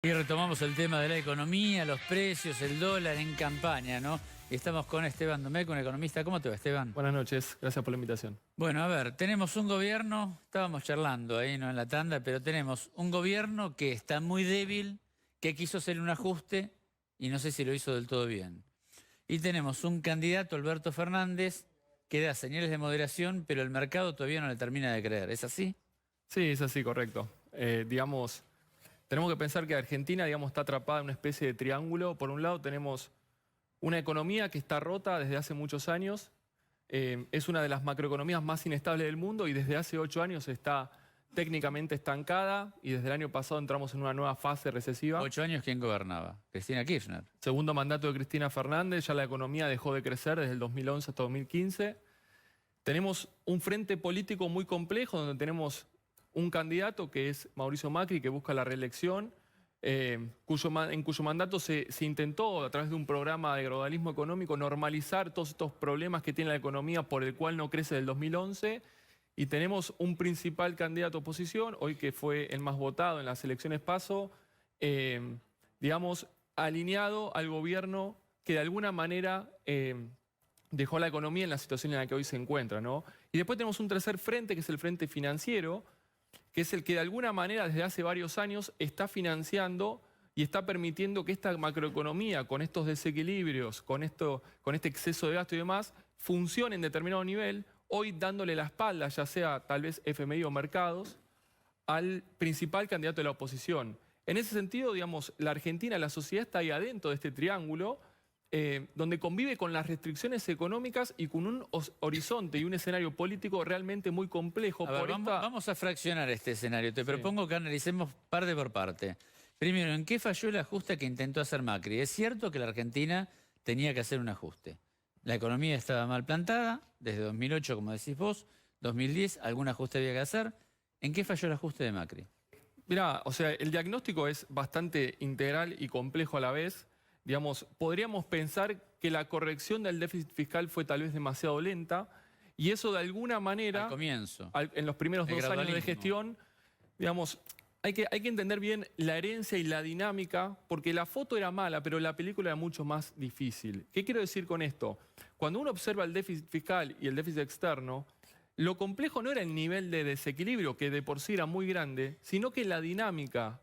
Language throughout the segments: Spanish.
Y retomamos el tema de la economía, los precios, el dólar en campaña, ¿no? Y estamos con Esteban Domenech, un economista. ¿Cómo te va, Esteban? Buenas noches, gracias por la invitación. Bueno, a ver, tenemos un gobierno, estábamos charlando ahí, ¿no? En la tanda, pero tenemos un gobierno que está muy débil, que quiso hacer un ajuste y no sé si lo hizo del todo bien. Y tenemos un candidato, Alberto Fernández, que da señales de moderación, pero el mercado todavía no le termina de creer. ¿Es así? Sí, es así, correcto. Tenemos que pensar que Argentina, está atrapada en una especie de triángulo. Por un lado tenemos una economía que está rota desde hace muchos años. Es una de las macroeconomías más inestables del mundo y desde hace 8 años está técnicamente estancada y desde el año pasado entramos en una nueva fase recesiva. 8 años, ¿quién gobernaba? Cristina Kirchner. Segundo mandato de Cristina Fernández, ya la economía dejó de crecer desde el 2011 hasta 2015. Tenemos un frente político muy complejo donde tenemos un candidato que es Mauricio Macri, que busca la reelección, en cuyo mandato se intentó, a través de un programa de gradualismo económico, normalizar todos estos problemas que tiene la economía por el cual no crece desde el 2011. Y tenemos un principal candidato a oposición, hoy que fue el más votado en las elecciones PASO, alineado al gobierno que de alguna manera dejó la economía en la situación en la que hoy se encuentra, ¿no? Y después tenemos un tercer frente, que es el frente financiero, que es el que de alguna manera desde hace varios años está financiando y está permitiendo que esta macroeconomía, con estos desequilibrios, con este exceso de gasto y demás, funcione en determinado nivel, hoy dándole la espalda, ya sea tal vez FMI o mercados, al principal candidato de la oposición. En ese sentido, la Argentina, la sociedad está ahí adentro de este triángulo, donde convive con las restricciones económicas y con un horizonte y un escenario político realmente muy complejo. A ver, vamos a fraccionar este escenario. Te propongo que analicemos parte por parte. Primero, ¿en qué falló el ajuste que intentó hacer Macri? Es cierto que la Argentina tenía que hacer un ajuste. La economía estaba mal plantada, desde 2008, como decís vos, 2010, algún ajuste había que hacer. ¿En qué falló el ajuste de Macri? Mirá, el diagnóstico es bastante integral y complejo a la vez. Podríamos pensar que la corrección del déficit fiscal fue tal vez demasiado lenta y eso de alguna manera... Al comienzo. En los primeros 2 años de gestión, hay que entender bien la herencia y la dinámica, porque la foto era mala, pero la película era mucho más difícil. ¿Qué quiero decir con esto? Cuando uno observa el déficit fiscal y el déficit externo, lo complejo no era el nivel de desequilibrio, que de por sí era muy grande, sino que la dinámica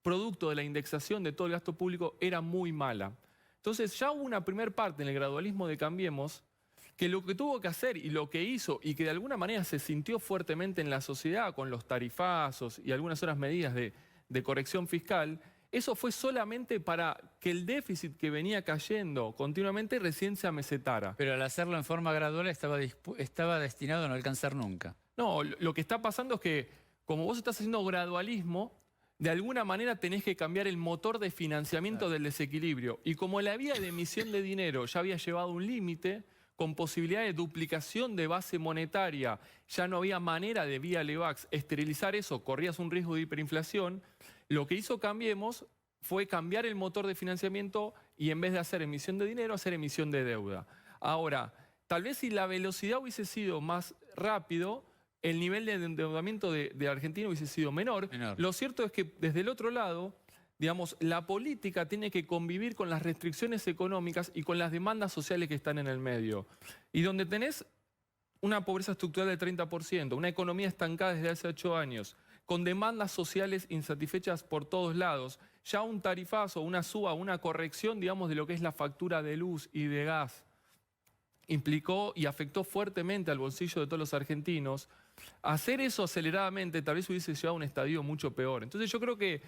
producto de la indexación de todo el gasto público era muy mala. Entonces ya hubo una primera parte en el gradualismo de Cambiemos que lo que tuvo que hacer y lo que hizo y que de alguna manera se sintió fuertemente en la sociedad con los tarifazos y algunas otras medidas de corrección fiscal, eso fue solamente para que el déficit que venía cayendo continuamente recién se amesetara. Pero al hacerlo en forma gradual estaba destinado a no alcanzar nunca. No, lo que está pasando es que como vos estás haciendo gradualismo, de alguna manera tenés que cambiar el motor de financiamiento del desequilibrio. Y como la vía de emisión de dinero ya había llevado un límite, con posibilidad de duplicación de base monetaria, ya no había manera de vía Levax esterilizar eso, corrías un riesgo de hiperinflación, lo que hizo Cambiemos fue cambiar el motor de financiamiento y en vez de hacer emisión de dinero, hacer emisión de deuda. Ahora, tal vez si la velocidad hubiese sido más rápido, el nivel de endeudamiento de Argentina hubiese sido menor. Lo cierto es que desde el otro lado, la política tiene que convivir con las restricciones económicas y con las demandas sociales que están en el medio. Y donde tenés una pobreza estructural del 30%, una economía estancada desde hace 8 años, con demandas sociales insatisfechas por todos lados, ya un tarifazo, una suba, una corrección, de lo que es la factura de luz y de gas, implicó y afectó fuertemente al bolsillo de todos los argentinos. Hacer eso aceleradamente tal vez hubiese llevado a un estadio mucho peor. Entonces yo creo que,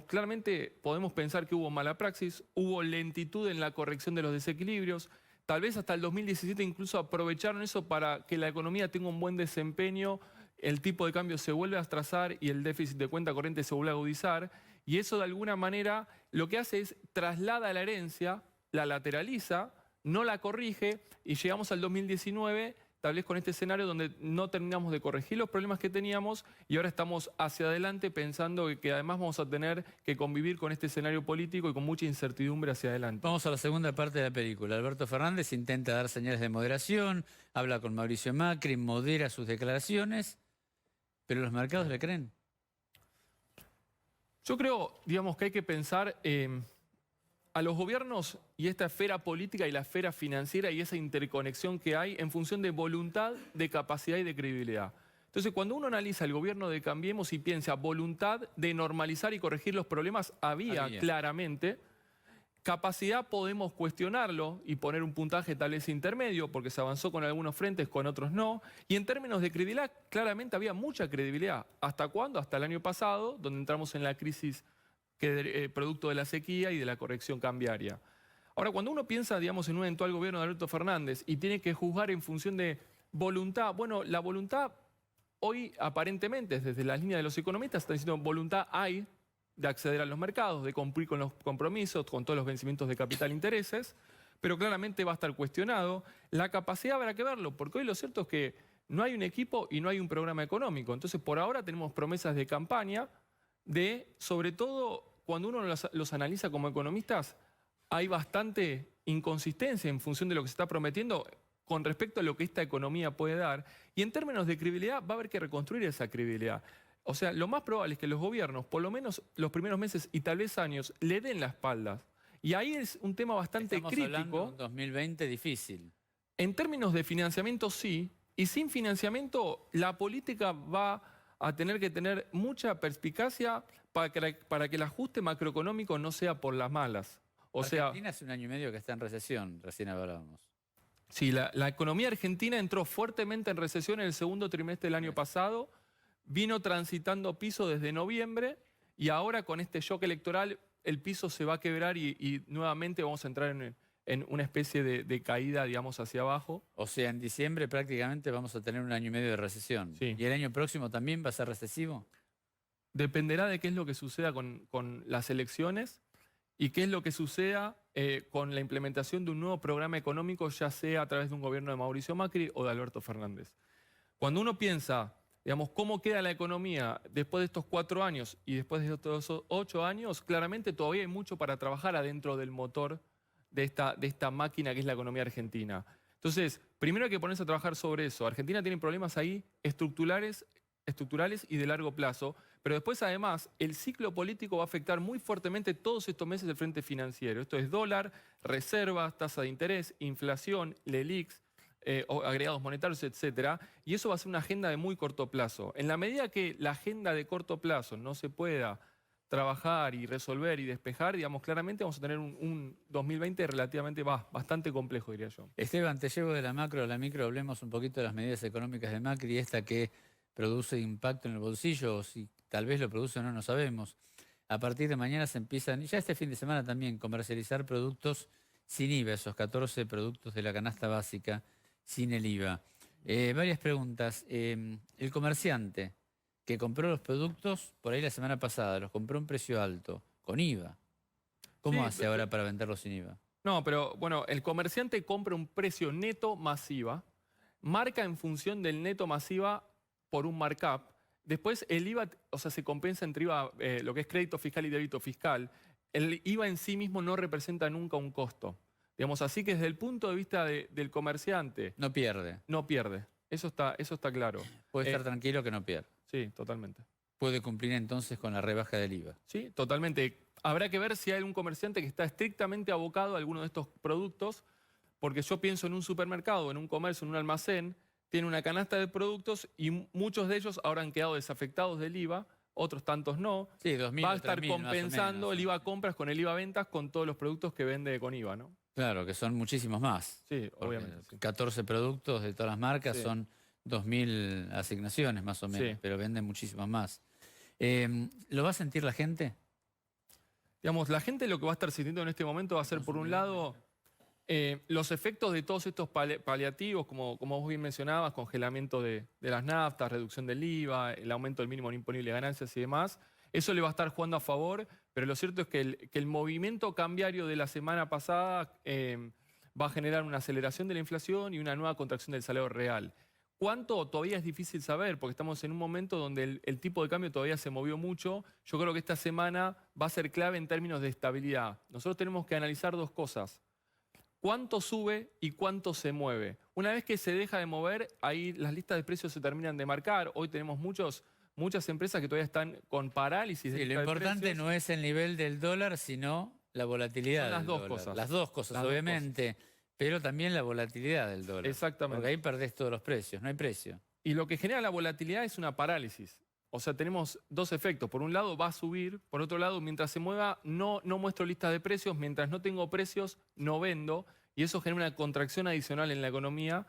claramente podemos pensar que hubo mala praxis, hubo lentitud en la corrección de los desequilibrios, tal vez hasta el 2017 incluso aprovecharon eso para que la economía tenga un buen desempeño, el tipo de cambio se vuelve a atrasar y el déficit de cuenta corriente se vuelve a agudizar, y eso de alguna manera lo que hace es traslada la herencia, la lateraliza, no la corrige y llegamos al 2019 tal vez con este escenario donde no terminamos de corregir los problemas que teníamos y ahora estamos hacia adelante pensando que además vamos a tener que convivir con este escenario político y con mucha incertidumbre hacia adelante. Vamos a la segunda parte de la película. Alberto Fernández intenta dar señales de moderación, habla con Mauricio Macri, modera sus declaraciones, pero los mercados le creen. Yo creo, digamos, que hay que pensar a los gobiernos y esta esfera política y la esfera financiera y esa interconexión que hay en función de voluntad, de capacidad y de credibilidad. Entonces, cuando uno analiza el gobierno de Cambiemos y piensa voluntad de normalizar y corregir los problemas, había claramente. Capacidad podemos cuestionarlo y poner un puntaje tal vez intermedio, porque se avanzó con algunos frentes, con otros no. Y en términos de credibilidad, claramente había mucha credibilidad. ¿Hasta cuándo? Hasta el año pasado, donde entramos en la crisis producto de la sequía y de la corrección cambiaria. Ahora, cuando uno piensa, digamos, en un eventual gobierno de Alberto Fernández y tiene que juzgar en función de voluntad, bueno, la voluntad hoy aparentemente, desde la línea de los economistas, están diciendo voluntad hay de acceder a los mercados, de cumplir con los compromisos, con todos los vencimientos de capital e intereses, pero claramente va a estar cuestionado. La capacidad habrá que verlo, porque hoy lo cierto es que no hay un equipo y no hay un programa económico. Entonces, por ahora tenemos promesas de campaña sobre todo, cuando uno los analiza como economistas, hay bastante inconsistencia en función de lo que se está prometiendo con respecto a lo que esta economía puede dar. Y en términos de credibilidad, va a haber que reconstruir esa credibilidad. O sea, lo más probable es que los gobiernos, por lo menos los primeros meses y tal vez años, le den la espalda. Y ahí es un tema bastante crítico. Estamos hablando de un 2020 difícil. En términos de financiamiento, sí. Y sin financiamiento, la política va a tener que tener mucha perspicacia para que el ajuste macroeconómico no sea por las malas. Argentina hace 1 año y medio que está en recesión, recién hablábamos. Sí, la economía argentina entró fuertemente en recesión en el segundo trimestre del año pasado, vino transitando piso desde noviembre y ahora con este shock electoral el piso se va a quebrar y nuevamente vamos a entrar en una especie de caída, digamos, hacia abajo. O sea, en diciembre prácticamente vamos a tener 1 año y medio de recesión. Sí. ¿Y el año próximo también va a ser recesivo? Dependerá de qué es lo que suceda con las elecciones y qué es lo que suceda con la implementación de un nuevo programa económico, ya sea a través de un gobierno de Mauricio Macri o de Alberto Fernández. Cuando uno piensa, digamos, cómo queda la economía después de estos 4 años y después de estos 8 años, claramente todavía hay mucho para trabajar adentro del motor de esta máquina que es la economía argentina. Entonces, primero hay que ponerse a trabajar sobre eso. Argentina tiene problemas ahí estructurales y de largo plazo, pero después además el ciclo político va a afectar muy fuertemente todos estos meses del frente financiero. Esto es dólar, reservas, tasa de interés, inflación, LELIQs, agregados monetarios, etcétera, y eso va a ser una agenda de muy corto plazo. En la medida que la agenda de corto plazo no se pueda trabajar y resolver y despejar, digamos, claramente vamos a tener un 2020 relativamente bastante complejo, diría yo. Esteban, te llevo de la macro a la micro, hablemos un poquito de las medidas económicas de Macri, esta que produce impacto en el bolsillo, o si tal vez lo produce o no, no sabemos. A partir de mañana se empiezan, y ya este fin de semana también, comercializar productos sin IVA, esos 14 productos de la canasta básica sin el IVA. Varias preguntas. El comerciante que compró los productos, por ahí la semana pasada, los compró a un precio alto, con IVA. ¿Cómo hace ahora para venderlos sin IVA? No, pero bueno, el comerciante compra un precio neto más IVA, marca en función del neto más IVA por un markup. Después el IVA, o sea, se compensa entre IVA, lo que es crédito fiscal y débito fiscal. El IVA en sí mismo no representa nunca un costo. Digamos, así que desde el punto de vista del comerciante... No pierde. No pierde. Eso está claro. Puede estar tranquilo que no pierde. Sí, totalmente. Puede cumplir entonces con la rebaja del IVA. Sí, totalmente. Habrá que ver si hay un comerciante que está estrictamente abocado a alguno de estos productos, porque yo pienso en un supermercado, en un comercio, en un almacén, tiene una canasta de productos y muchos de ellos ahora han quedado desafectados del IVA, otros tantos no. Sí, 2.000 va a estar 3.000, compensando más o menos. el IVA compras con el IVA ventas con todos los productos que vende con IVA, ¿no? Claro, que son muchísimos más. Sí, Porque obviamente. Sí. 14 productos de todas las marcas Sí. son 2.000 asignaciones más o menos, Sí. pero venden muchísimas más. ¿Lo va a sentir la gente? Digamos, la gente lo que va a estar sintiendo en este momento va a ser, por un lado, los efectos de todos estos paliativos, como vos bien mencionabas, congelamiento de las naftas, reducción del IVA, el aumento del mínimo no imponible de ganancias y demás. Eso le va a estar jugando a favor, pero lo cierto es que el movimiento cambiario de la semana pasada va a generar una aceleración de la inflación y una nueva contracción del salario real. ¿Cuánto? Todavía es difícil saber, porque estamos en un momento donde el tipo de cambio todavía se movió mucho. Yo creo que esta semana va a ser clave en términos de estabilidad. Nosotros tenemos que analizar dos cosas. ¿Cuánto sube y cuánto se mueve? Una vez que se deja de mover, ahí las listas de precios se terminan de marcar. Hoy tenemos muchos muchas empresas que todavía están con parálisis. Sí, de lo importante no es el nivel del dólar, sino la volatilidad Son las del dos dólar. cosas. Las dos cosas, Las dos obviamente, pero también la volatilidad del dólar. Exactamente. Porque ahí perdés todos los precios, no hay precio. Y lo que genera la volatilidad es una parálisis. O sea, tenemos dos efectos. Por un lado va a subir, por otro lado, mientras se mueva, no muestro listas de precios, mientras no tengo precios, no vendo, y eso genera una contracción adicional en la economía.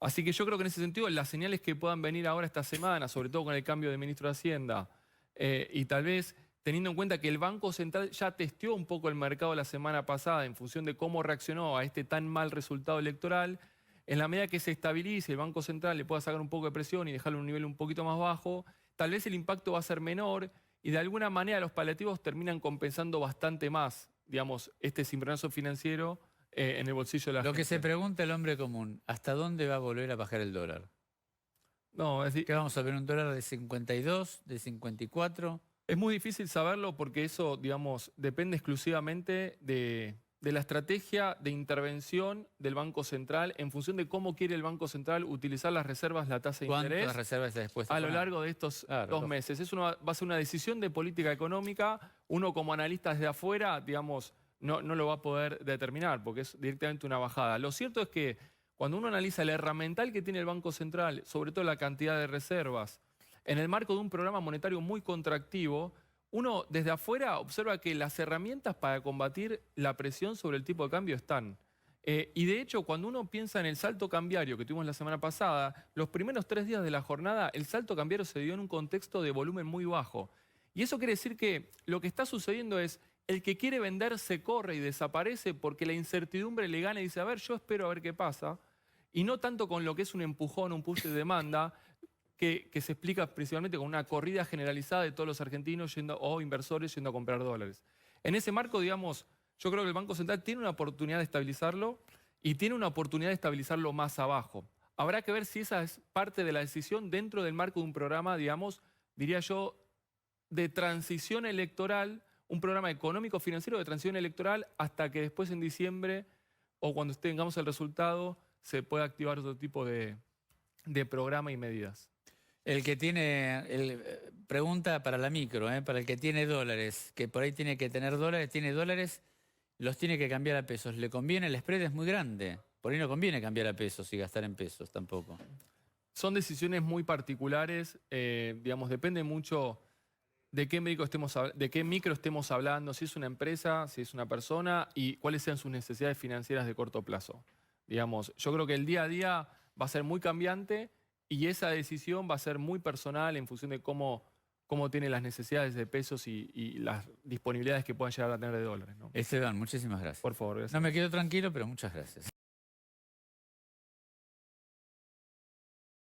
Así que yo creo que en ese sentido, las señales que puedan venir ahora esta semana, sobre todo con el cambio de ministro de Hacienda, y tal vez teniendo en cuenta que el Banco Central ya testeó un poco el mercado la semana pasada en función de cómo reaccionó a este tan mal resultado electoral, en la medida que se estabilice, el Banco Central le pueda sacar un poco de presión y dejarlo a un nivel un poquito más bajo, tal vez el impacto va a ser menor y de alguna manera los paliativos terminan compensando bastante más, digamos, este cimbronazo financiero en el bolsillo de la gente. Lo que se pregunta el hombre común, ¿hasta dónde va a volver a bajar el dólar? No, es decir, ¿Qué vamos a ver un dólar de 52, de 54? es muy difícil saberlo porque eso, digamos, depende exclusivamente de la estrategia de intervención del Banco Central en función de cómo quiere el Banco Central utilizar las reservas, la tasa de interés ¿Cuántas reservas está dispuesto a lo poner? largo de estos Claro, 2 lógico. meses. Va a ser una decisión de política económica. Uno como analista desde afuera, digamos, no lo va a poder determinar porque es directamente una bajada. Lo cierto es que cuando uno analiza el herramental que tiene el Banco Central, sobre todo la cantidad de reservas, en el marco de un programa monetario muy contractivo, uno desde afuera observa que las herramientas para combatir la presión sobre el tipo de cambio están. Y de hecho, cuando uno piensa en el salto cambiario que tuvimos la semana pasada, los primeros 3 días de la jornada, el salto cambiario se dio en un contexto de volumen muy bajo. Y eso quiere decir que lo que está sucediendo es, el que quiere vender se corre y desaparece porque la incertidumbre le gana y dice, a ver, yo espero a ver qué pasa. Y no tanto con lo que es un empujón, un push de demanda, que se explica principalmente con una corrida generalizada de todos los argentinos o inversores yendo a comprar dólares. En ese marco, digamos, yo creo que el Banco Central tiene una oportunidad de estabilizarlo y tiene una oportunidad de estabilizarlo más abajo. Habrá que ver si esa es parte de la decisión dentro del marco de un programa, digamos, diría yo, de transición electoral, un programa económico-financiero de transición electoral hasta que después en diciembre o cuando tengamos el resultado se pueda activar otro tipo de programa y medidas. El que tiene, pregunta para la micro, para el que tiene dólares, que por ahí tiene que tener dólares, tiene dólares, los tiene que cambiar a pesos. ¿Le conviene? El spread es muy grande. Por ahí no conviene cambiar a pesos y gastar en pesos tampoco. Son decisiones muy particulares, digamos, depende mucho de qué micro estemos hablando, si es una empresa, si es una persona y cuáles sean sus necesidades financieras de corto plazo. Digamos, yo creo que el día a día va a ser muy cambiante y esa decisión va a ser muy personal en función de cómo tiene las necesidades de pesos y las disponibilidades que puedan llegar a tener de dólares, ¿no? Esteban, muchísimas gracias. Por favor, gracias. No me quedo tranquilo, pero muchas gracias.